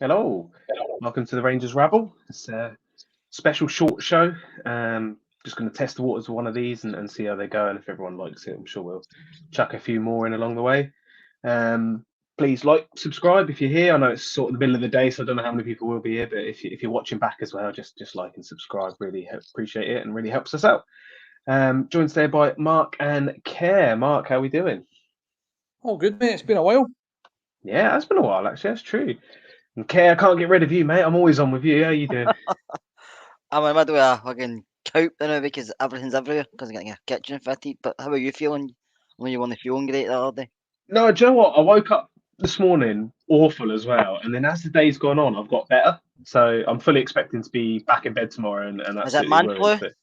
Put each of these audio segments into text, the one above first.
Hello, welcome to the Rangers Rabble. It's a special short show. Just going to test the waters of one of these and see how they go. And if everyone likes it, I'm sure we'll chuck a few more in along the way. Um, Please like, subscribe if you're here. I know it's sort of the middle of the day, so I don't know how many people will be here. But if you're watching back as well, just like and subscribe. Really appreciate it and really helps us out. Joined today by Mark and Care. Mark, how we doing? Oh, good, mate. It's been a while. Yeah, it's been a while actually. That's true. And Care, I can't get rid of you, mate. I'm always on with you. How you doing? I'm in the middle of a fucking cope now because everything's everywhere because I'm getting a kitchen fitted. But how are you feeling? When you weren't feeling great the other day? No, do you know what? I woke up this morning awful as well, and then as the day's gone on, I've got better. So I'm fully expecting to be back in bed tomorrow and Is it absolutely man worried. flu? But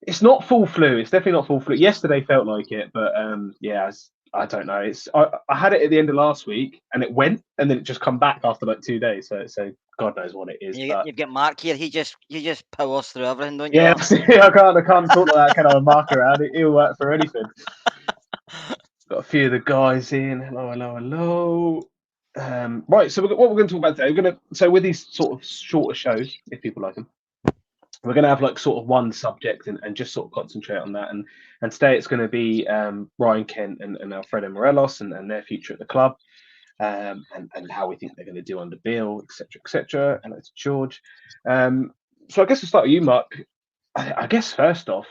it's not full flu. It's definitely not full flu. Yesterday felt like it, but yeah, I don't know. I had it at the end of last week, and it went, and then it just come back after like 2 days. So God knows what it is. And But you've got Mark here. He just powers through everything, don't you? yeah, That I can't talk like that. Can I mark around it? It'll work for anything. Got a few of the guys in. Hello, hello, hello. Right, so what we're going to talk about today, so with these sort of shorter shows, if people like them, we're going to have like sort of one subject and just sort of concentrate on that. And today it's going to be Ryan Kent and Alfredo Morelos and their future at the club, and how we think they're going to do under Bill, etc., etc. And it's George. So I guess we'll start with you, Mark. I guess first off,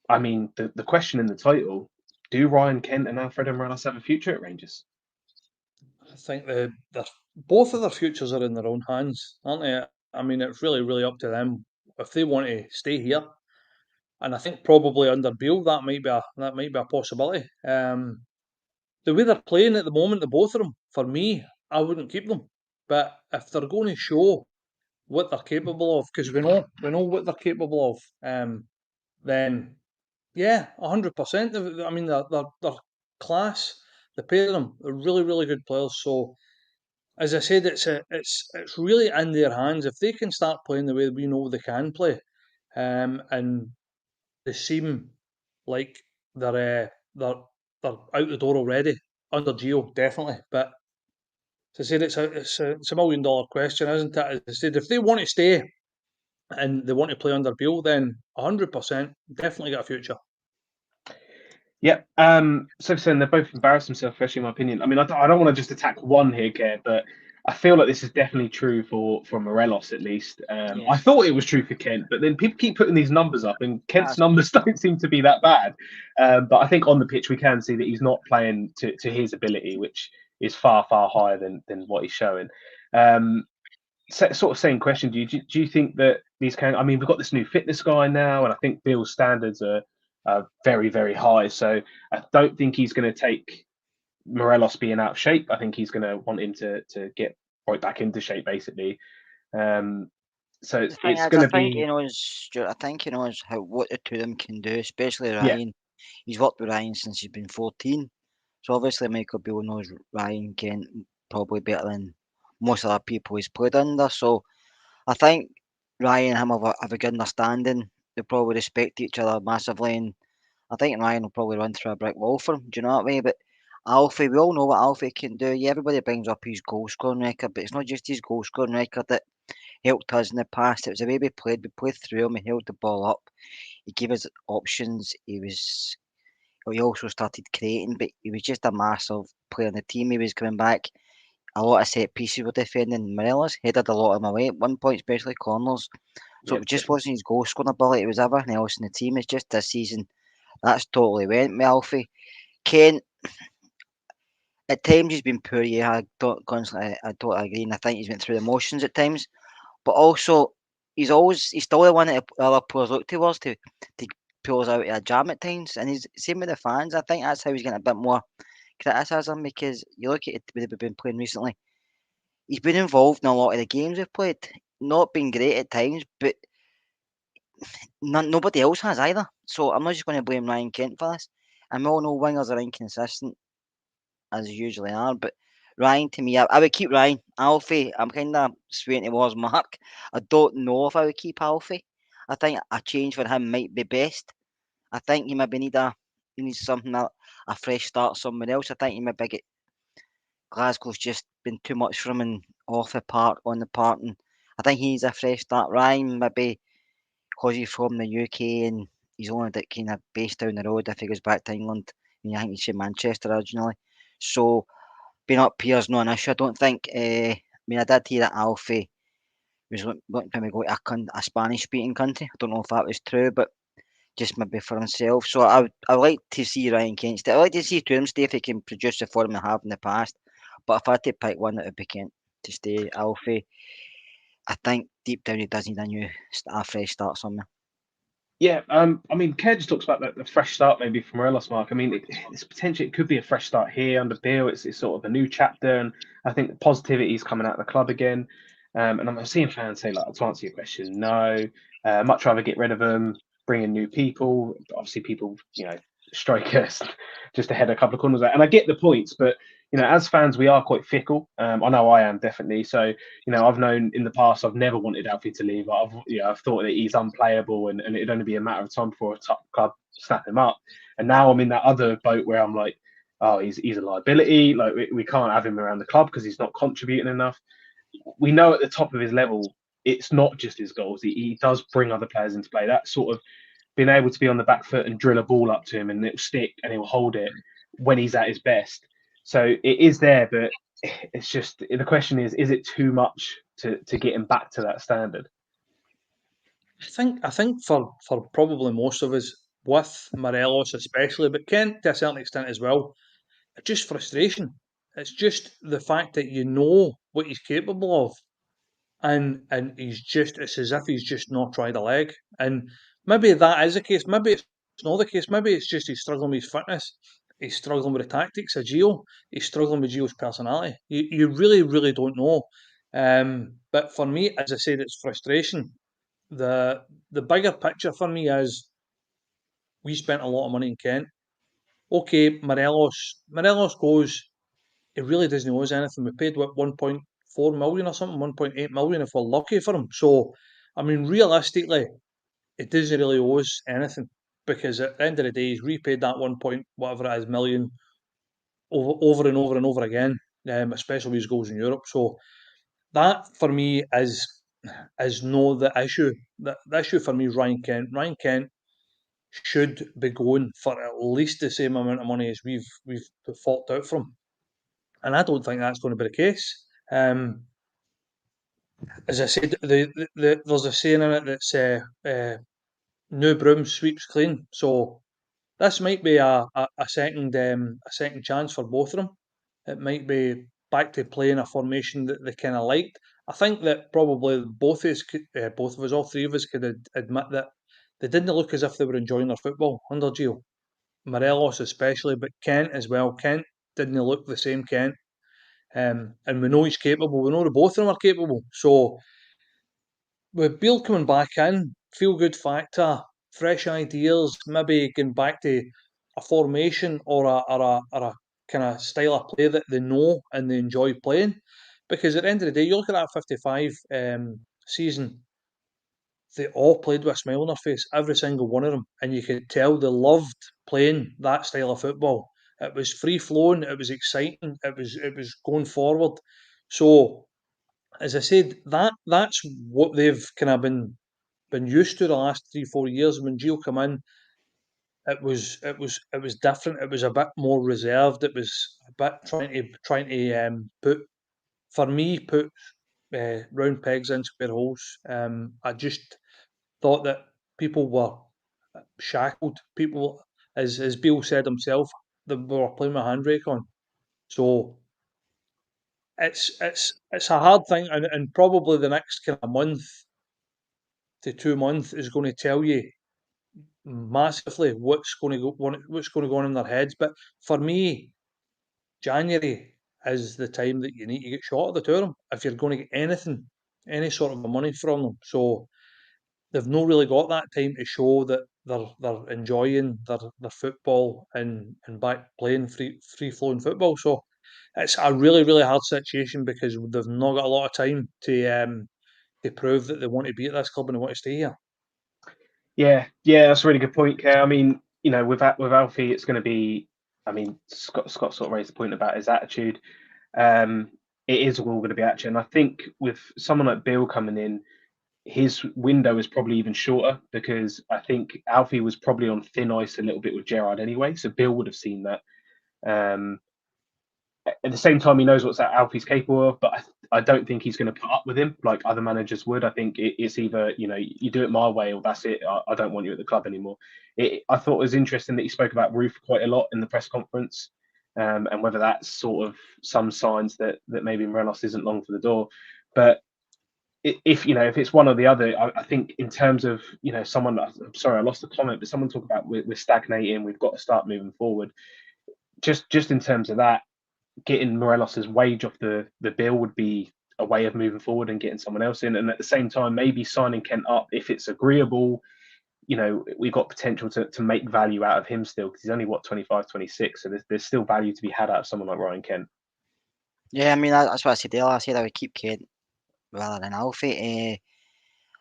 I mean the question in the title: do Ryan Kent and Alfredo Morelos have a future at Rangers? I think both of their futures are in their own hands, aren't they? I mean, it's really up to them if they want to stay here. And I think probably under Beale that might be a possibility. The way they're playing at the moment, the both of them, for me, I wouldn't keep them. But if they're going to show what they're capable of, because we know what they're capable of, then yeah, 100%. I mean, they're class. The pair of them are really good players. So as I said, it's really in their hands if they can start playing the way we know they can play, and they seem like they're out the door already under Geo definitely. But as I said, it's a $1 million question, isn't it? As I said, if they want to stay and they want to play under Beale, then 100% definitely got a future. Yeah. So saying they're both embarrassed themselves, especially in my opinion. I mean, I don't want to just attack one here, Care, but I feel like this is definitely true for Morelos at least. yeah, I thought it was true for Kent, but then people keep putting these numbers up, and Kent's that's numbers don't seem to be that bad. But I think on the pitch we can see that he's not playing to his ability, which is far higher than what he's showing. Um, Sort of same question. Do you think that these can? I mean, we've got this new fitness guy now, and I think Bill's standards are very high. So I don't think he's going to take Morelos being out of shape. I think he's going to want him to get right back into shape, basically. Um, so the thing it's is. going I to think he be knows. Stuart, I think he knows how what the two of them can do, especially yeah, Ryan. He's worked with Ryan since he's been 14. So obviously Michael Beale knows Ryan Kent probably better than most of the people he's played under. So I think Ryan and him have a good understanding. They probably respect each other massively, and I think Ryan will probably run through a brick wall for him. Do you know what I mean? But Alfie, we all know what Alfie can do. Yeah, everybody brings up his goal scoring record, but it's not just his goal scoring record that helped us in the past. It was the way we played. We played through him. He held the ball up. He gave us options. He also started creating, but he was just a massive player in the team. He was coming back. A lot of set pieces were defending. Morelos headed a lot of them away at one point, especially corners. So yeah, it just wasn't his goal scoring ability, it was everything else in the team. It's just this season that's totally went with Alfie. Kane, at times he's been poor, yeah, I totally agree, and I think he's went through the motions at times. But also he's still the one that the other players look towards to pull us out of a jam at times. And he's same with the fans. I think that's how he's getting a bit more criticism because you look at it we've been playing recently. He's been involved in a lot of the games we've played. Not been great at times, but nobody else has either. So I'm not just going to blame Ryan Kent for this. And we all know wingers are inconsistent, as they usually are. But Ryan, to me, I would keep Ryan. Alfie, I'm kind of swaying towards Mark. I don't know if I would keep Alfie. I think a change for him might be best. I think he maybe he needs something a fresh start somewhere else. I think he maybe get Glasgow's just been too much for him, and off the park, on the park, and I think he's a fresh start. Ryan, maybe because he's from the UK and he's only that kind of based down the road if he goes back to England. I think he's from Manchester originally. So being up here is not an issue. I don't think. I mean, I did hear that Alfie was looking to go to a Spanish speaking country. I don't know if that was true, but just maybe for himself. So I like to see Ryan Kent stay. I like to see two of them stay if he can produce the form they have in the past. But if I had to pick one, it would be Kent to stay. Alfie, I think deep down he does need a fresh start somewhere. Yeah, I mean, Kedge talks about the fresh start maybe from Morelos, Mark. I mean, it's potentially, it could be a fresh start here under Bill. It's sort of a new chapter, and I think the positivity is coming out of the club again. And I'm seeing fans say, like, to answer your question, no, much rather get rid of them, bring in new people. Obviously, people, strike us just ahead a couple of corners. And I get the points, but as fans, we are quite fickle. I know I am definitely. So I've known in the past I've never wanted Alfie to leave. I've thought that he's unplayable, and it'd only be a matter of time before a top club snap him up. And now I'm in that other boat where I'm like, oh, he's a liability. Like we can't have him around the club because he's not contributing enough. We know at the top of his level, it's not just his goals. He does bring other players into play. That sort of being able to be on the back foot and drill a ball up to him and it'll stick and he'll hold it when he's at his best. So it is there, but it's just the question is it too much to get him back to that standard? I think for probably most of us, with Morelos especially, but Kent to a certain extent as well, it's just frustration. It's just the fact that you know what he's capable of, and it's as if he's just not tried a leg. And maybe that is the case. Maybe it's not the case. Maybe it's just he's struggling with his fitness. He's struggling with the tactics of Gio. He's struggling with Gio's personality. You really, really don't know. But for me, as I said, it's frustration. The bigger picture for me is we spent a lot of money in Kent. Okay, Morelos goes. It really doesn't owe us anything. We paid what 1.4 million or something, 1.8 million if we're lucky for him. So, I mean, realistically, it doesn't really owe us anything because at the end of the day, he's repaid that 1 point whatever it is million over and over and over again, especially with his goals in Europe. So that for me is no the issue. The issue for me is Ryan Kent. Ryan Kent should be going for at least the same amount of money as we've forked out from, and I don't think that's going to be the case. As I said, there's a saying in it that's "new broom sweeps clean." So this might be a second chance for both of them. It might be back to playing a formation that they kind of liked. I think that probably both of us, all three of us, could admit that they didn't look as if they were enjoying their football under Gio. Morelos especially, but Kent as well. Kent didn't look the same Kent. And we know he's capable. We know that both of them are capable. So with Beale coming back in, feel good factor, fresh ideas, maybe going back to a formation or a kind of style of play that they know and they enjoy playing. Because at the end of the day, you look at that 55 season, they all played with a smile on their face, every single one of them, and you could tell they loved playing that style of football. It was free flowing, it was exciting, it was going forward. So as I said, that's what they've kind of been used to the last 3 4 years. When Gio come in, it was different. It was a bit more reserved. It was a bit trying to put round pegs in square holes. I just thought that people were shackled. People, as Bill said himself, they were playing with a handbrake on. So it's a hard thing, and probably the next kind of month to 2 months is going to tell you massively what's going to go on in their heads. But for me, January is the time that you need to get shot at the two of them if you're going to get anything, any sort of money from them. So they've not really got that time to show that they're enjoying their football and back playing free flowing football. So it's a really really hard situation because they've not got a lot of time to prove that they want to be at this club and they want to stay here. Yeah, that's a really good point, Kerr. I mean, with Alfie, it's going to be. I mean, Scott sort of raised the point about his attitude. it is all going to be action. And I think with someone like Bill coming in, his window is probably even shorter because I think Alfie was probably on thin ice a little bit with Gerrard anyway. So Bill would have seen that. Um, at the same time, he knows what Alfie's capable of, but I don't think he's going to put up with him like other managers would. I think it's either, you do it my way or that's it. I don't want you at the club anymore. I thought it was interesting that he spoke about Roof quite a lot in the press conference, and whether that's sort of some signs that maybe Morelos isn't long for the door. But if it's one or the other, I think in terms of someone. I'm sorry, I lost the comment, but someone talk about we're stagnating. We've got to start moving forward. Just in terms of that, getting Morelos's wage off the bill would be a way of moving forward and getting someone else in. And at the same time, maybe signing Kent up if it's agreeable. We've got potential to make value out of him still because he's only 25, 26. So there's still value to be had out of someone like Ryan Kent. Yeah, I mean that's what I said earlier. I said I would keep Kent rather than Alfie.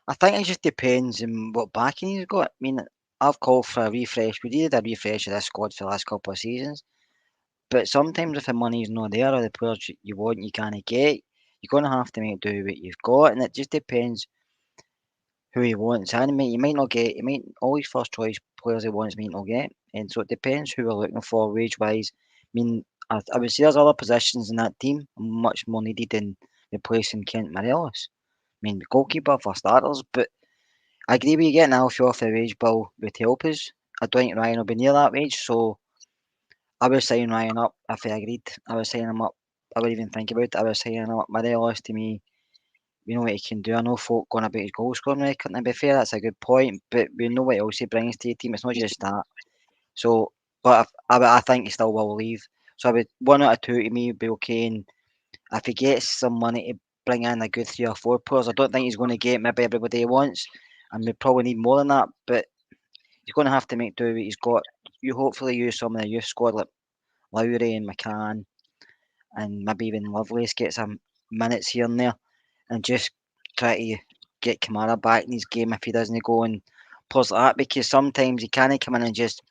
I think it just depends on what backing he's got. I mean, I've called for a refresh. We needed a refresh of this squad for the last couple of seasons. But sometimes if the money's not there or the players you want you can't get, you're gonna have to make do with what you've got, and it just depends who he wants. And you might not get, you might all his first choice players he wants might not get, and so it depends who we're looking for wage wise. I mean, I would say there's other positions in that team much more needed than replacing Kent Morelos. I mean, the goalkeeper for starters, but I agree with you getting Alfie off the wage bill would help us. I don't think Ryan will be near that wage, so I would sign Ryan up if he agreed. I would sign him up. I wouldn't even think about it. I would sign him up. Morelos to me, we know what he can do. I know folk going about his goal scoring record, and to be fair, that's a good point. But we know what else he brings to the team. It's not just that. So, but I think he still will leave. So I would 1 out of 2 to me would be okay. And if he gets some money to bring in a good 3 or 4 players, I don't think he's going to get maybe everybody he wants, and we probably need more than that. But he's going to have to make do what he's got. You hopefully use some of the youth squad like Lowry and McCann and maybe even Lovelace get some minutes here and there and just try to get Kamara back in his game if he doesn't go and pause like that because sometimes he can't come in and just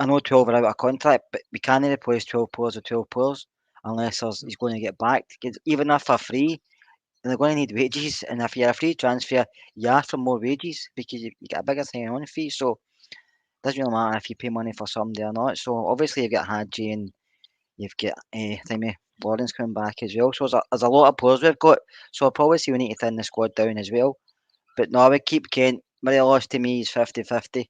I know 12 are out of contract, but we can't replace 12 players with 12 players unless he's going to get backed. 'Cause even if they're free, they're going to need wages, and if you're a free transfer, you ask for more wages because you get a bigger signing on fee. So it doesn't really matter if you pay money for somebody or not. So obviously you've got Hadji and you've got Timmy Lawrence coming back as well. So there's a lot of players we've got. So I'll probably see we need to thin the squad down as well. But no, I would keep Kent. Morelos to me is 50-50.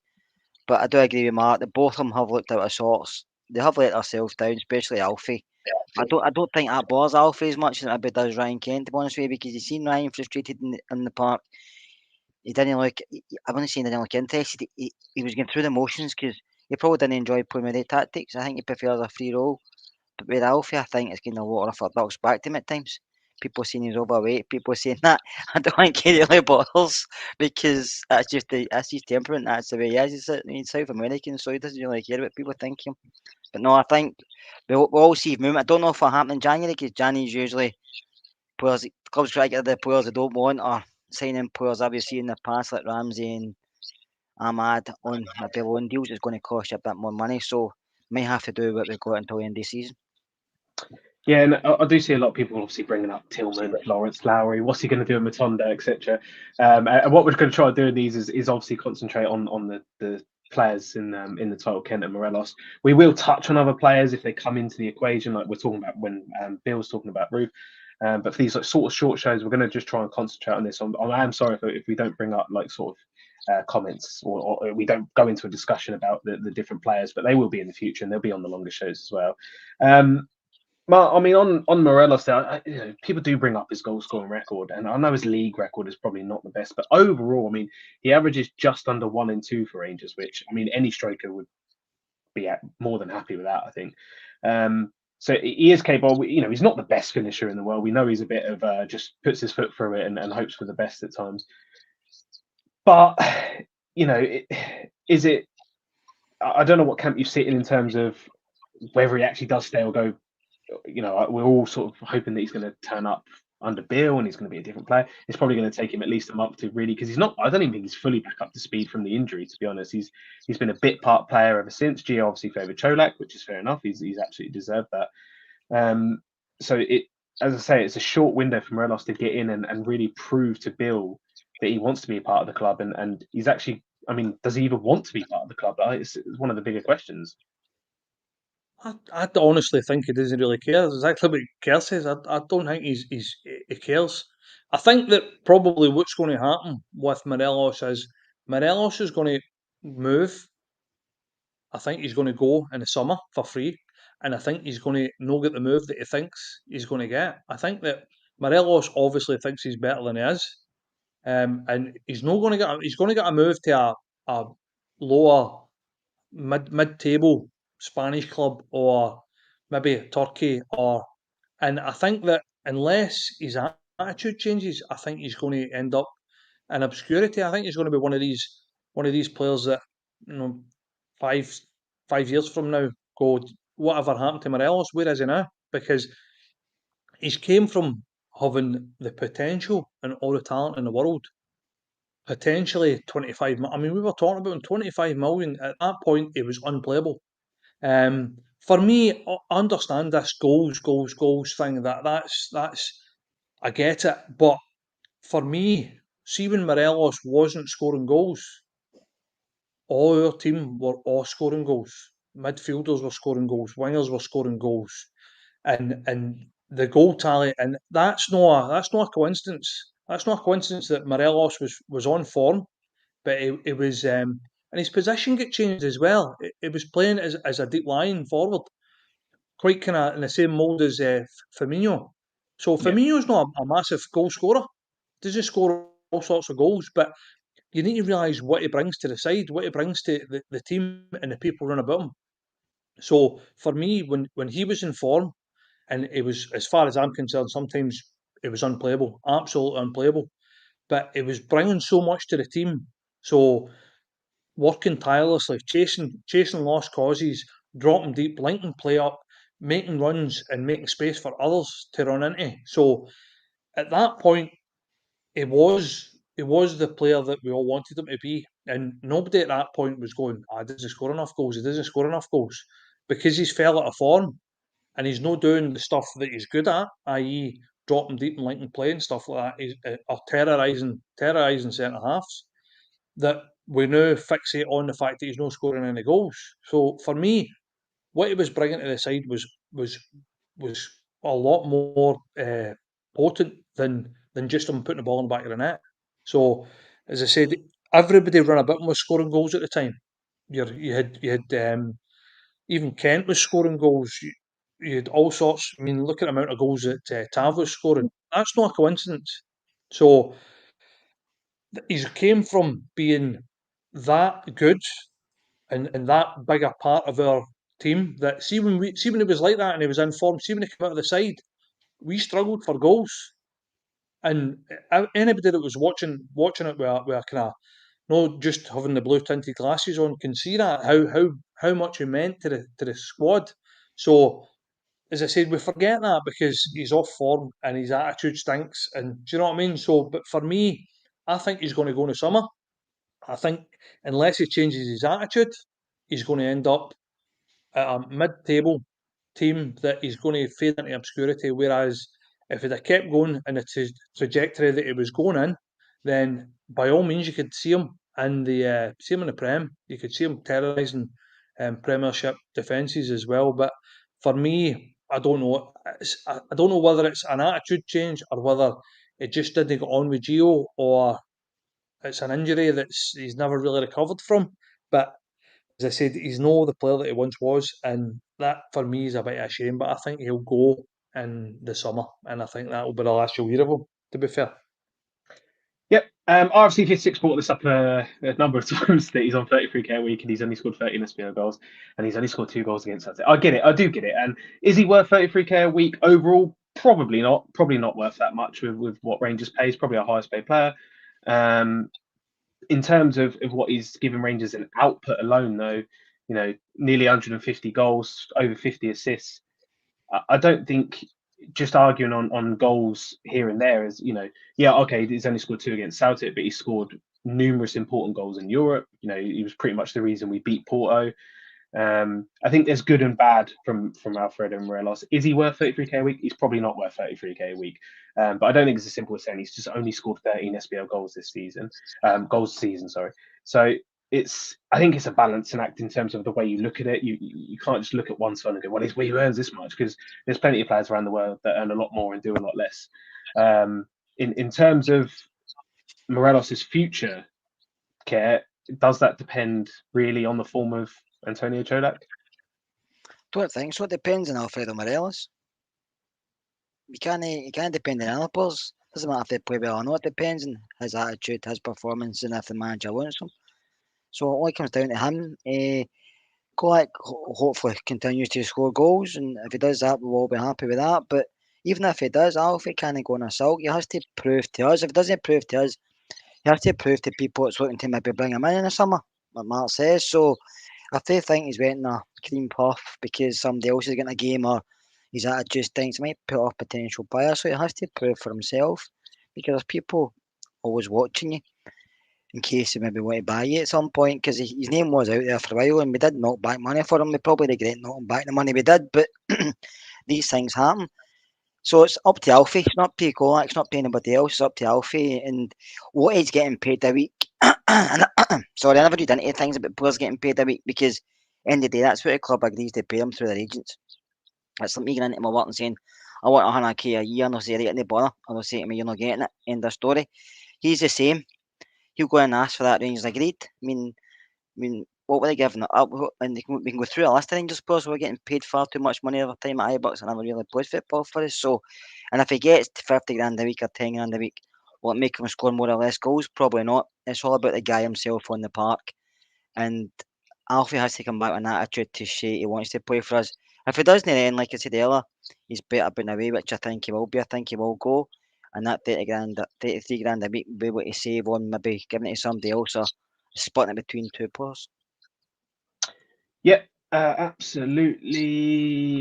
But I do agree with Mark that both of them have looked out of sorts. They have let themselves down, especially Alfie. I don't think that bothers Alfie as much as it maybe does Ryan Kent, to be honest with you, because you've seen Ryan frustrated in the park. He didn't look, I wouldn't say he didn't look interested. He was going through the motions because he probably didn't enjoy playing with the tactics. I think he prefers a free role. But with Alfie, I think it's getting a lot of our ducks back to him at times. People saying he's overweight, people saying that. I don't think he really bothers because that's his temperament. That's the way he is. He's South American, so he doesn't really care what people think of him. But no, I think we'll all see movement. I don't know if it'll happen in January because January's usually players clubs try to get the players they don't want or signing players that we've seen in the past like Ramsey and Ahmad on maybe loan deals is going to cost you a bit more money. So may have to do what we've got until the end of the season. Yeah, and I do see a lot of people obviously bringing up Tillman, Lawrence, Lowry. What's he going to do in Matonda, etc. And what we're going to try to do in these is obviously concentrate on the players in the title, Kent and Morelos. We will touch on other players if they come into the equation, like we're talking about when Bill's talking about Ruth. But for these like sort of short shows, we're going to just try and concentrate on this. I am sorry if we don't bring up like sort of comments or we don't go into a discussion about the different players, but they will be in the future and they'll be on the longer shows as well. Well, I mean, on Morelos, there, people do bring up his goal scoring record, and I know his league record is probably not the best, but overall, I mean, he averages just under 1 and 2 for Rangers, which I mean, any striker would be more than happy with that, I think. So he is capable. He's not the best finisher in the world. We know he's a bit of just puts his foot through it and hopes for the best at times. But is it? I don't know what camp you sit in terms of whether he actually does stay or go. We're all sort of hoping that he's going to turn up under Bill and he's going to be a different player. It's probably going to take him at least a month to really, because he's not. I don't even think he's fully back up to speed from the injury. To be honest, he's been a bit part player ever since. Gio obviously favoured Cholak, which is fair enough. He's absolutely deserved that. So as I say, it's a short window for Morelos to get in and really prove to Bill that he wants to be a part of the club, and he's actually. I mean, does he even want to be part of the club? It's one of the bigger questions. I honestly think he doesn't really care. It's exactly what Kerr says. I don't think he cares. I think that probably what's going to happen with Morelos is going to move. I think he's going to go in the summer for free, and I think he's going to not get the move that he thinks he's going to get. I think that Morelos obviously thinks he's better than he is, and he's not going to get. He's going to get a move to a lower mid table Spanish club or maybe Turkey and I think that unless his attitude changes, I think he's going to end up in obscurity. I think he's going to be one of these players that you know five 5 years from now go whatever happened to Morelos, where is he now? Because he's came from having the potential and all the talent in the world. Potentially 25 million. I mean, we were talking about him, 25 million. At that point, he was unplayable. For me, I understand this goals thing. That's I get it, but for me, see when Morelos wasn't scoring goals, all our team were all scoring goals. Midfielders were scoring goals, wingers were scoring goals, and the goal tally, and that's not a coincidence. That's not a coincidence that Morelos was on form, but it was and his position got changed as well. It was playing as a deep lying forward quite kind of in the same mould as Firmino. So Yeah. Firmino's not a massive goal scorer. Doesn't score all sorts of goals, but you need to realise what he brings to the side, what he brings to the team and the people run about him. So for me, when he was in form, and it was, as far as I'm concerned, sometimes it was unplayable, absolutely unplayable. But it was bringing so much to the team. So working tirelessly, chasing lost causes, dropping deep, linking play up, making runs and making space for others to run into. So at that point, he was the player that we all wanted him to be, and nobody at that point was going, "Ah, doesn't score enough goals. He doesn't score enough goals," because he's fell out of form and he's not doing the stuff that he's good at, i.e., dropping deep and linking play and stuff like that. He's or terrorising centre halves that we now fixate on the fact that he's not scoring any goals. So for me, what he was bringing to the side was a lot more potent than just him putting the ball in the back of the net. So as I said, everybody ran a bit was scoring goals at the time. You had even Kent was scoring goals. You had all sorts. I mean, look at the amount of goals that Tav was scoring. That's not a coincidence. So he came from being that good and that big a part of our team that see when he was like that and he was in form, see when he came out of the side, we struggled for goals. And anybody that was watching it with a kind of not just having the blue tinted glasses on can see that how much he meant to the squad. So as I said, we forget that because he's off form and his attitude stinks. And do you know what I mean? So, but for me, I think he's going to go in the summer. I think unless he changes his attitude, he's going to end up at a mid-table team that is going to fade into obscurity. Whereas if he'd have kept going in the trajectory that he was going in, then by all means you could see him in the Prem. You could see him terrorising Premiership defences as well. But for me, I don't know. I don't know whether it's an attitude change or whether it just didn't get on with Gio or it's an injury he's never really recovered from. But as I said, he's no the player that he once was, and that for me is a bit of a shame. But I think he'll go in the summer, and I think that will be the last you'll hear of him. To be fair, Yep. RFC 56 brought this up a number of times that he's on 33k a week and he's only scored 13 SPO goals and he's only scored 2 goals against us. I get it. I do get it. And is he worth 33k a week overall? Probably not. Probably not worth that much with what Rangers pays. Probably our highest paid player. In terms of what he's given Rangers in output alone, though, nearly 150 goals, over 50 assists. I don't think just arguing on goals here and there is, yeah, okay, he's only scored 2 against Celtic, but he scored numerous important goals in Europe. He was pretty much the reason we beat Porto. I think there's good and bad from Alfredo and Morelos. Is he worth 33k a week? He's probably not worth 33k a week. But I don't think it's as simple as saying he's just only scored 13 SBL goals this season. Sorry. So I think it's a balancing act in terms of the way you look at it. You can't just look at one side and go, well, he earns this much, because there's plenty of players around the world that earn a lot more and do a lot less. In terms of Morelos' future care, does that depend really on the form of Antonio Cholak? Don't think so. It depends on Alfredo Morelos. You can't depend on other players. Doesn't matter if they play well or not. It depends on his attitude, his performance, and if the manager wants him. So it all comes down to him. Kolak hopefully continues to score goals, and if he does that, we'll all be happy with that. But even if he does, Alfie can't go on a sulk. He has to prove to us. If he doesn't prove to us, he has to prove to people it's looking to maybe bring him in the summer, like Mark says. So if they think he's waiting a cream puff because somebody else is getting a game, or his attitude stinks, he might put off potential players. So he has to prove for himself, because there's people always watching you in case they maybe want to buy you at some point, because his name was out there for a while and we did knock back money for him. We probably regret knocking back the money we did, but these things happen. So it's up to Alfie. It's not up to Kolak. It's not up to anybody else. It's up to Alfie and what he's getting paid a week. Sorry, I never read into things about players getting paid a week, because end of the day, that's what the club agrees to pay them through their agents. It's like me getting into my work and saying, I want 100k a year, and they'll say, right, any bother. And they'll say to me, you're not getting it. End of story. He's the same. He'll go and ask for that range. Agreed. I mean, what were they giving it up? And we can go through a list of Rangers players who are getting paid far too much money every time at Ibrox and never really played football for us. So, and if he gets 50 grand a week or 10 grand a week, will it make him score more or less goals? Probably not. It's all about the guy himself on the park. And Alfie has to come back with an attitude to say he wants to play for us. If he doesn't, then, like I said earlier, he's better being away, which I think he will be. I think he will go. And that 30 grand, 33 grand a week will be able to save on maybe giving it to somebody else, or splitting it between two players. Yep, absolutely.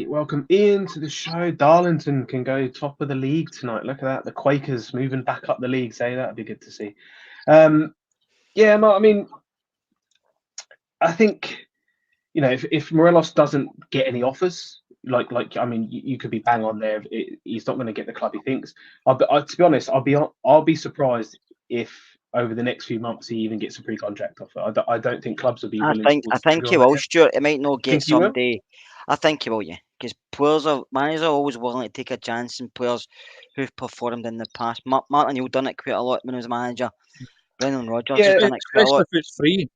Welcome Ian to the show. Darlington can go top of the league tonight. Look at that. The Quakers moving back up the league. Say that'd be good to see. Yeah, Mark, I mean, I think, if Morelos doesn't get any offers, I mean, you could be bang on there. He's not going to get the club he thinks. To be honest, I'll be surprised if over the next few months he even gets a pre-contract offer. I don't think clubs will be willing to pull I the think trigger he on that will, yet. Stuart. It might not get Think he will? somebody. I think he will, yeah. Because managers are always willing to take a chance in players who've performed in the past. Martin O'Neill done it quite a lot when he was a manager. Brendan Rodgers has Yeah, done it quite a Especially lot. if it's free.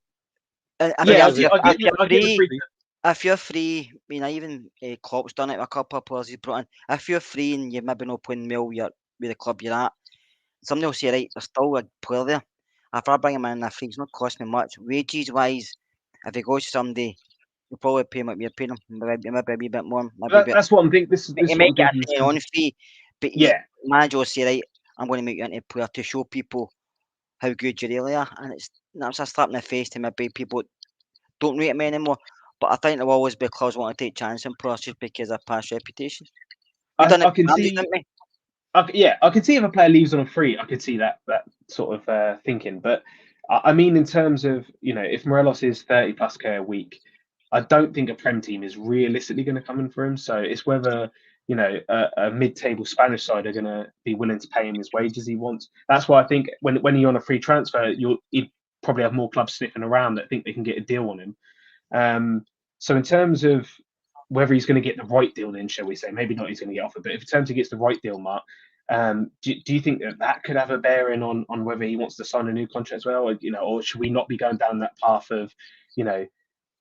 If yeah, Especially if if you're I get the free, free. if you're free, I mean, even Klopp's done it with a couple of players he's brought in. If you're free and you're maybe not playing well with the club you're at, somebody will say, right, there's still a player there. If I bring him in free, it's not cost me much. Wages wise, if he goes to somebody, you'll probably pay him what you're paying him, maybe a wee bit more, maybe a bit. That's what I'm thinking. This He is what might I'm get thinking in a sign terms on of, fee, but yeah. manager will say, right, I'm going to make you into a player to show people how good you really are. And that's a slap in the face to maybe people don't rate him anymore. But I think there will always be clubs want to take chance in players just because of past reputation. We done it I with can Ramsey, see. didn't we? I could see if a player leaves on a free. I could see that sort of thinking. But I mean, in terms of, if Morelos is 30 plus k a week, I don't think a Prem team is realistically going to come in for him. So it's whether a mid-table Spanish side are going to be willing to pay him his wages he wants. That's why I think when you're on a free transfer, you'd probably have more clubs sniffing around that think they can get a deal on him. So in terms of whether he's going to get the right deal, then shall we say, maybe not he's going to get offered, but if in terms of gets the right deal, Mark, do you think that could have a bearing on whether he wants to sign a new contract as well, or should we not be going down that path of,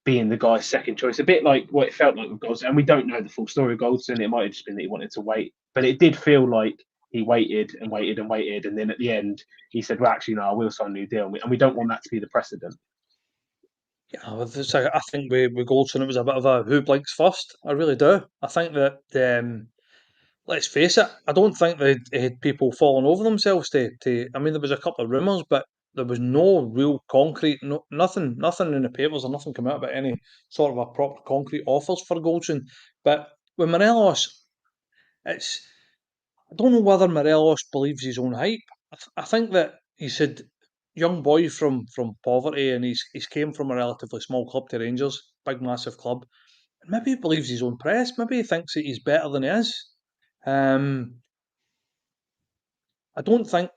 being the guy's second choice, a bit like what it felt like with Goldson? And we don't know the full story of Goldson. It might have just been that he wanted to wait, but it did feel like he waited and waited and waited, and then at the end he said, "Well, actually, no, I will sign a new deal," and we don't want that to be the precedent. Yeah, I think with Goldson it was a bit of a who blinks first. I really do. I think that let's face it, I don't think they had people falling over themselves to. I mean, there was a couple of rumours, but there was no real concrete, nothing in the papers or nothing come out about any sort of a proper concrete offers for Goldson. But with Morelos, it's I don't know whether Morelos believes his own hype. I think that he said young boy from poverty, and he's came from a relatively small club to Rangers, big massive club. Maybe he believes his own press. Maybe he thinks that he's better than he is. I don't think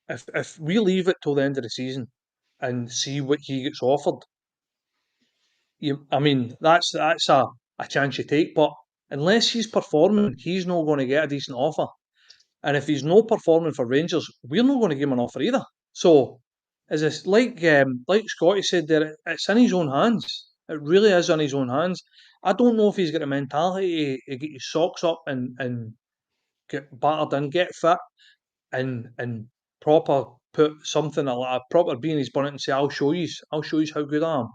if we leave it till the end of the season and see what he gets offered, I mean that's a chance you take. But unless he's performing, he's not going to get a decent offer. And if he's not performing for Rangers, we're not going to give him an offer either. So, is this like Scotty said there? It's in his own hands. It really is in his own hands. I don't know if he's got the mentality to get his socks up and get battered in, get fit, and proper put something like a proper bean in his bonnet and say, I'll show you how good I am."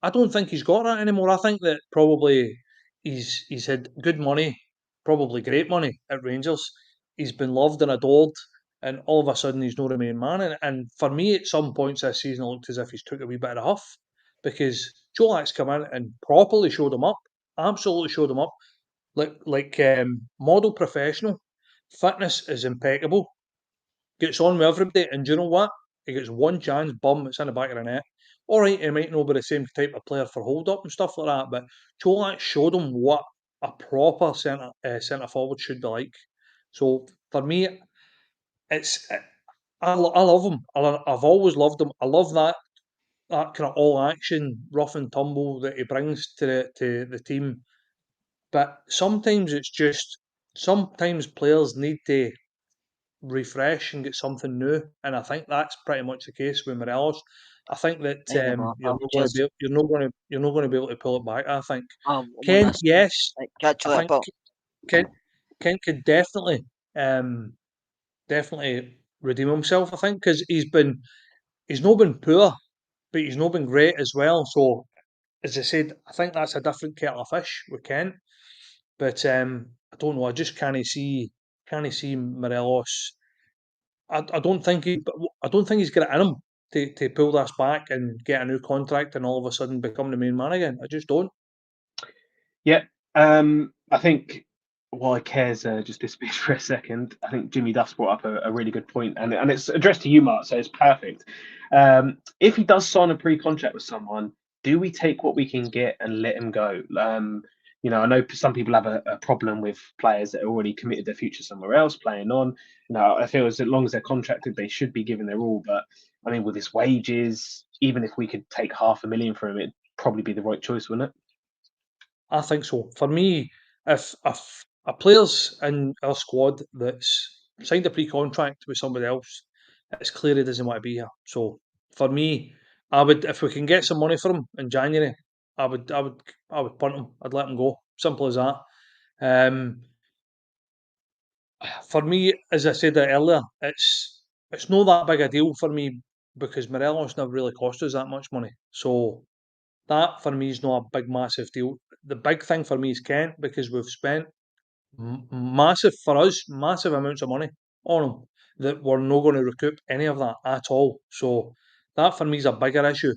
I don't think he's got that anymore. I think that probably he's had good money, probably great money at Rangers. He's been loved and adored, and all of a sudden he's not the main man. And for me, at some points this season, it looked as if he's took a wee bit of a huff because Jolak's come in and properly showed him up, absolutely showed him up, like model professional. Fitness is impeccable. Gets on with everybody, and do you know what? He gets one chance, bum, it's in the back of the net. All right, he might not be the same type of player for hold up and stuff like that, but Cholak showed him what a proper centre forward should be like. So for me, it's I love him. I've always loved him. I love that kind of all action, rough and tumble that he brings to the team. But sometimes it's just sometimes players need to refresh and get something new. And I think that's pretty much the case with Morelos. I think that Kind of a you're not going to just be able to pull it back. I think one Ken, that's yes, like catch I you later, think pal. Ken could um, definitely redeem himself. I think because he's not been poor, but he's not been great as well. So as I said, I think that's a different kettle of fish with Kent. But I don't know. I just can't see Morelos. I don't think I don't think he's got it in him to pull this back and get a new contract and all of a sudden become the main man again. I just don't. Yeah, I think why Cares just disappeared for a second. I think Jimmy Duff's brought up a really good point, and it's addressed to you, Mark, so it's perfect. If he does sign a pre-contract with someone, do we take what we can get and let him go? I know some people have a problem with players that are already committed their future somewhere else, playing on. I feel as long as they're contracted, they should be given their all. But I mean, with his wages, even if we could take 500,000 for him, it'd probably be the right choice, wouldn't it? I think so. For me, if a player's in our squad that's signed a pre-contract with somebody else, it's clear he doesn't want to be here. So for me, I would if we can get some money for him in January, I would punt him. I'd let him go. Simple as that. Um, for me, as I said earlier, it's not that big a deal for me because Morelos never really cost us that much money. So that for me is not a big massive deal. The big thing for me is Kent because we've spent massive for us, massive amounts of money on him that we're not going to recoup any of that at all. So that for me is a bigger issue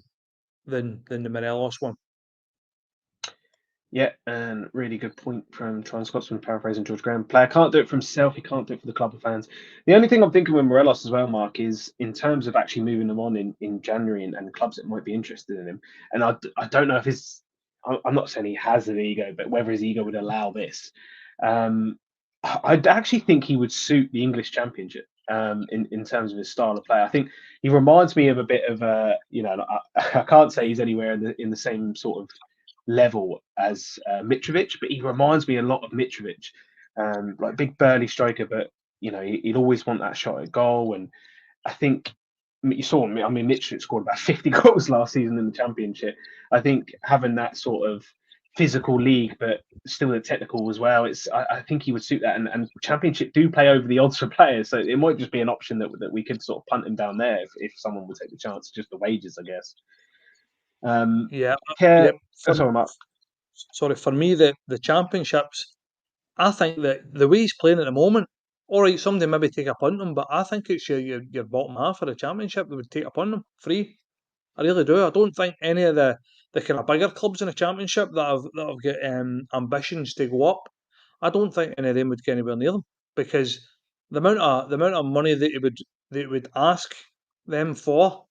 than the Morelos one. Yeah, and really good point from Tron Scotsman, paraphrasing George Graham. Player can't do it for himself, he can't do it for the club of fans. The only thing I'm thinking with Morelos as well, Mark, is in terms of actually moving him on in January and clubs that might be interested in him. And I don't know if I'm not saying he has an ego, but whether his ego would allow this. I actually think he would suit the English Championship in terms of his style of play. I think he reminds me of a bit of I can't say he's anywhere in the same sort of level as Mitrovic, but he reminds me a lot of Mitrovic, like big burly striker, but he'd always want that shot at goal. And I think you saw him. I mean, Mitrovic scored about 50 goals last season in the Championship. I think having that sort of physical league, but still the technical as well. I think he would suit that. And Championship do play over the odds for players, so it might just be an option that we could sort of punt him down there if someone would take the chance, just the wages, I guess. Yeah, Care, yep. For sorry, Mark. sorry, for me the championships. I think that the way he's playing at the moment, all right, somebody maybe take a punt on him, but I think it's your bottom half of the championship that would take a punt on him free. I really do. I don't think any of the kind of bigger clubs in the championship that have got ambitions to go up. I don't think any of them would get anywhere near them because the amount of money that it would ask. them four,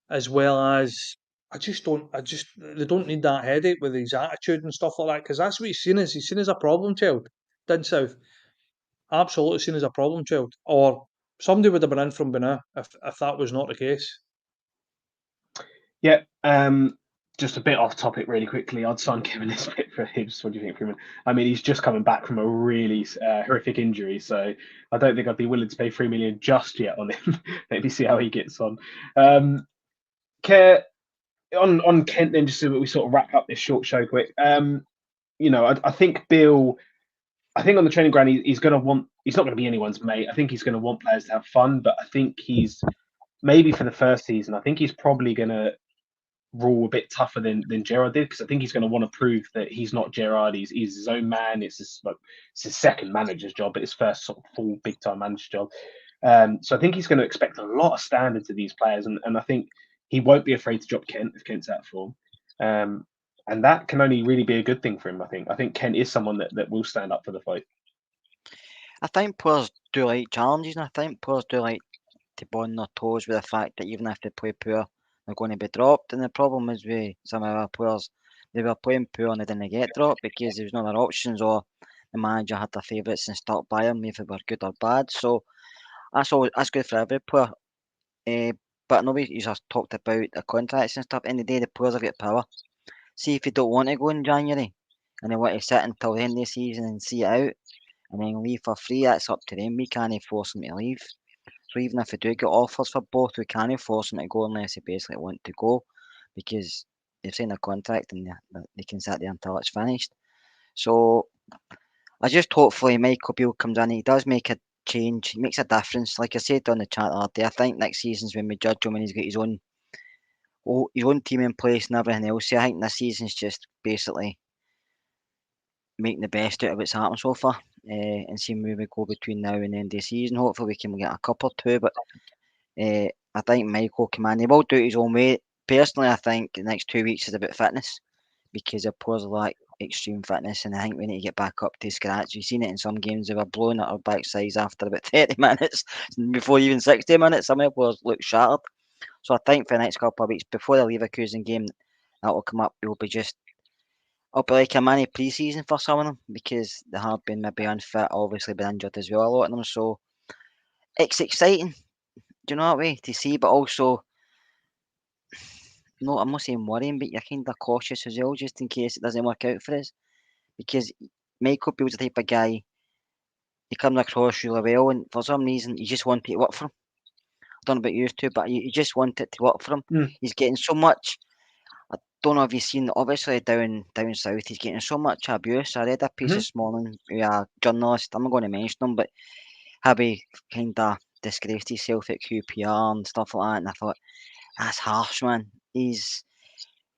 as well as they don't need that headache with his attitude and stuff like that, because that's what he's seen as a problem child. Did South absolutely seen as a problem child, or somebody would have been in from Benin if that was not the case. Yeah. Just a bit off topic, really quickly. I'd sign Kevin Nisbet for Hibs. What do you think, Freeman? I mean, he's just coming back from a really horrific injury, so I don't think I'd be willing to pay 3 million just yet on him. Maybe see how he gets on. On Kent, then, just so that we sort of wrap up this short show quick. I think Bill. I think on the training ground, he's going to want. He's not going to be anyone's mate. I think he's going to want players to have fun, but I think he's maybe for the first season. I think he's probably going to rule a bit tougher than Gerard did, because I think he's going to want to prove that he's not Gerard. He's his own man. It's his second manager's job, but his first sort of full big time manager job. So I think he's going to expect a lot of standards of these players, and I think he won't be afraid to drop Kent if Kent's out of form. And that can only really be a good thing for him. I think Kent is someone that will stand up for the fight. I think players do like challenges, and I think players do like to be on their toes with the fact that even if they play poor, they're going to be dropped. And the problem is with some of our players, they were playing poor and they didn't get dropped because there was no other options, or the manager had their favourites and stuck by them, if they were good or bad. So that's good for every player. But nobody you just talked about the contracts and stuff. In the day, the players have got power. See if they don't want to go in January and they want to sit until the end of the season and see it out and then leave for free, that's up to them. We can't force them to leave. So even if they do get offers for both, we can't force them to go unless they basically want to go, because they've signed a contract and they can sit there until it's finished. So I just hopefully Michael Beale comes in. He does make a change. He makes a difference. Like I said on the chat the other day, I think next season's when we judge him when he's got his own team in place and everything else. So I think this season's just basically making the best out of what's happened so far, and seeing where we go between now and the end of the season. Hopefully we can get a cup or two, but I think Michael come in. He will do it his own way. Personally, I think the next 2 weeks is about fitness, because the players lack extreme fitness, and I think we need to get back up to scratch. We've seen it in some games; they were blowing at our backsides after about 30 minutes, before even 60 minutes. Some of the players look shattered. So I think for the next couple of weeks before the Leverkusen game, that will come up. It'll be like a mini pre-season for some of them, because they have been maybe unfit, obviously been injured as well, a lot of them. So it's exciting, do you know what I mean, to see, but also, no, I'm not saying worrying, but you're kind of cautious as well, just in case it doesn't work out for us. Because Michael Beale's the type of guy, he comes across really well, and for some reason, you just want it to work for him. I don't know about you two, but you just want it to work for him. He's getting so much. I don't know if you've seen, obviously down south, he's getting so much abuse. I read a piece this morning with a journalist, I'm not going to mention him, but how he kind of disgraced himself at QPR and stuff like that, and I thought, that's harsh, man.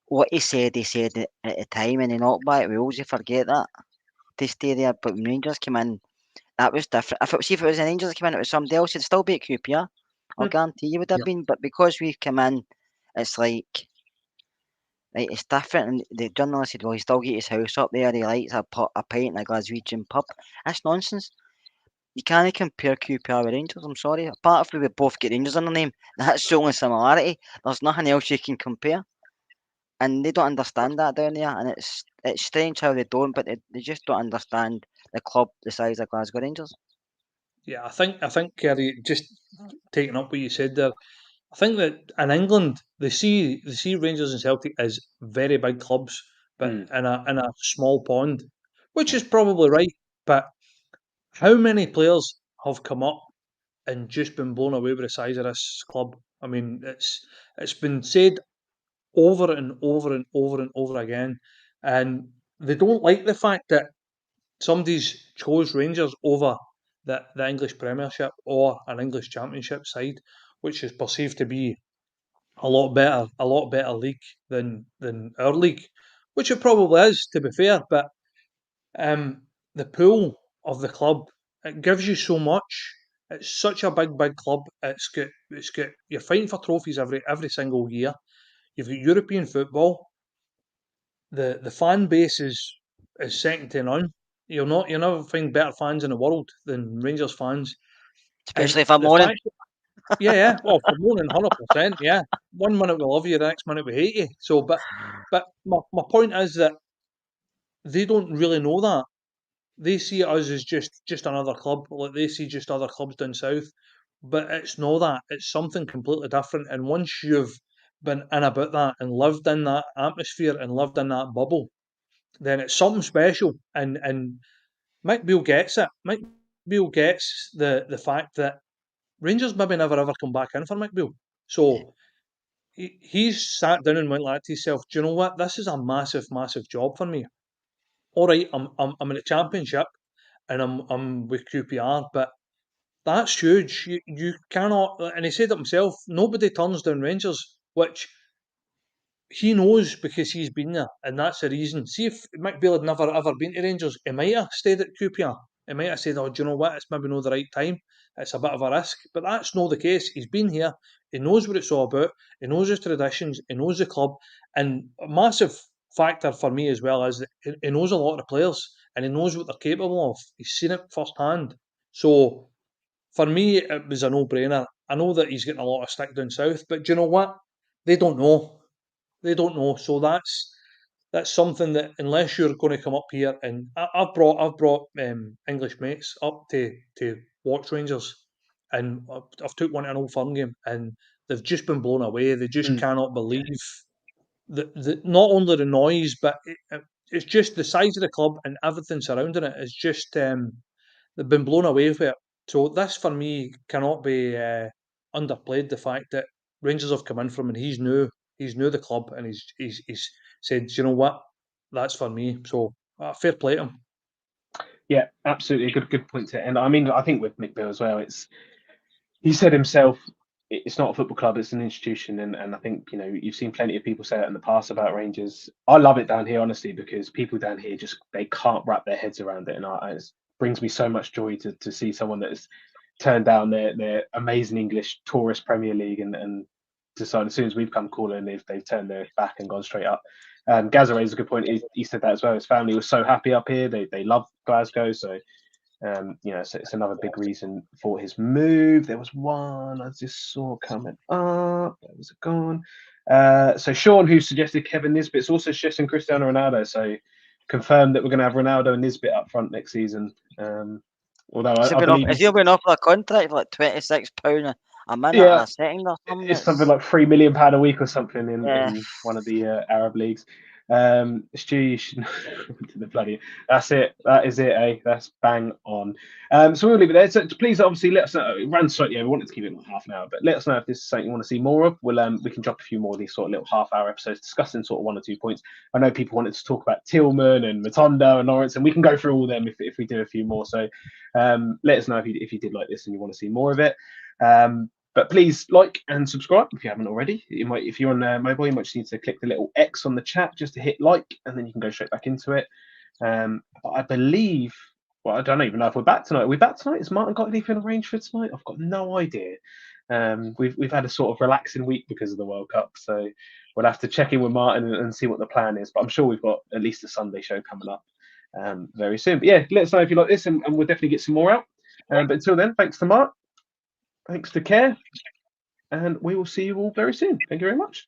What he said it at the time, and he knocked back Wales, you forget that, to stay there. But when Rangers came in, that was different. If it was an Rangers that came in, it was somebody else, he'd still be at QPR. I'll guarantee you would have been. But because we've come in, it's like, right, it's different. And the journalist said, well, he still get his house up there. He likes a pint in a Glaswegian pub. That's nonsense. You can't compare QPR with Rangers. I'm sorry. Apart from we both get Rangers in the name, that's the only similarity. There's nothing else you can compare. And they don't understand that down there. And it's strange how they don't, but they just don't understand the club the size of Glasgow Rangers. Yeah, I think Kerry, just taking up what you said there, I think that in England they see Rangers and Celtic as very big clubs, but in a small pond, which is probably right. But how many players have come up and just been blown away with the size of this club? I mean, it's been said over and over and over and over again, and they don't like the fact that somebody's chose Rangers over the English Premiership or an English Championship side, which is perceived to be a lot better league than our league, which it probably is, to be fair. But the pool of the club, it gives you so much. It's such a big club. It's got you're fighting for trophies every single year. You've got European football. The fan base is second to none. You'll never find better fans in the world than Rangers fans. Especially And if I'm the morning. fact Yeah. Well, for more than 100%. Yeah. 1 minute we love you, the next minute we hate you. So, but my point is that they don't really know that. They see us as just another club. Like they see just other clubs down south, but it's not that. It's something completely different. And once you've been in about that and lived in that atmosphere and lived in that bubble, then it's something special. And Mick Beale gets it. Mick Beale gets the fact that Rangers maybe never ever come back in for Mick Beale. So he's sat down and went like to himself, do you know what? This is a massive, massive job for me. All right, I'm in the championship and I'm with QPR, but that's huge. You cannot, and he said it himself. Nobody turns down Rangers, which he knows because he's been there, and that's the reason. See, if McBeal had never ever been to Rangers, he might have stayed at QPR. He might have said, "Oh, do you know what? It's maybe not the right time. It's a bit of a risk." But that's not the case. He's been here. He knows what it's all about. He knows his traditions. He knows the club, and a massive factor for me as well is that he knows a lot of the players and he knows what they're capable of. He's seen it firsthand. So for me, it was a no-brainer. I know that he's getting a lot of stick down south, but do you know what? They don't know. They don't know. So that's something that unless you're going to come up here, and I've brought English mates up to watch Rangers, and I've took one to an Old Firm game, and they've just been blown away. They just cannot believe the not only the noise, but it's just the size of the club and everything surrounding it is just they've been blown away with it. So this for me cannot be underplayed. The fact that Rangers have come in from and he's new the club, and he's said, you know what, that's for me. So fair play to him. Yeah, absolutely. Good point to end. I mean, I think with Mick Beale as well, he said himself, it's not a football club, it's an institution. And I think, you've seen plenty of people say that in the past about Rangers. I love it down here, honestly, because people down here they can't wrap their heads around it. And it brings me so much joy to see someone that has turned down their amazing English tourist Premier League and decided as soon as we've come calling, they've turned their back and gone straight up. Gazza raised a good point. He said that as well. His family was so happy up here. They love Glasgow. So so it's another big reason for his move. There was one I just saw coming up. Where was it gone? So Sean, who suggested Kevin Nisbet's also suggesting Cristiano Ronaldo. So confirmed that we're going to have Ronaldo and Nisbet up front next season. Although I believe Is he been offered a contract for like £26 a minute yeah, or a second or something? it's something like £3 million a week or something Yeah. in one of the Arab leagues. Stu, you should to the bloody. That's it. That is it. That's bang on. So we'll leave it there. So please, obviously, let us know. It ran slightly. We wanted to keep it like half an hour, but let us know if this is something you want to see more of. We can drop a few more of these sort of little half-hour episodes discussing sort of 1 or 2 points. I know people wanted to talk about Tillman and Matondo and Lawrence, and we can go through all of them if we do a few more. So let us know if you did like this and you want to see more of it. But please like and subscribe if you haven't already. If you're on mobile, you might just need to click the little X on the chat just to hit like, and then you can go straight back into it. But I believe, well, I don't even know if we're back tonight. Are we back tonight? Has Martin got anything arranged for tonight? I've got no idea. We've had a sort of relaxing week because of the World Cup, so we'll have to check in with Martin and see what the plan is. But I'm sure we've got at least a Sunday show coming up very soon. But yeah, let us know if you like this, and we'll definitely get some more out. But until then, thanks to Mark. Thanks to Care, and we will see you all very soon. Thank you very much.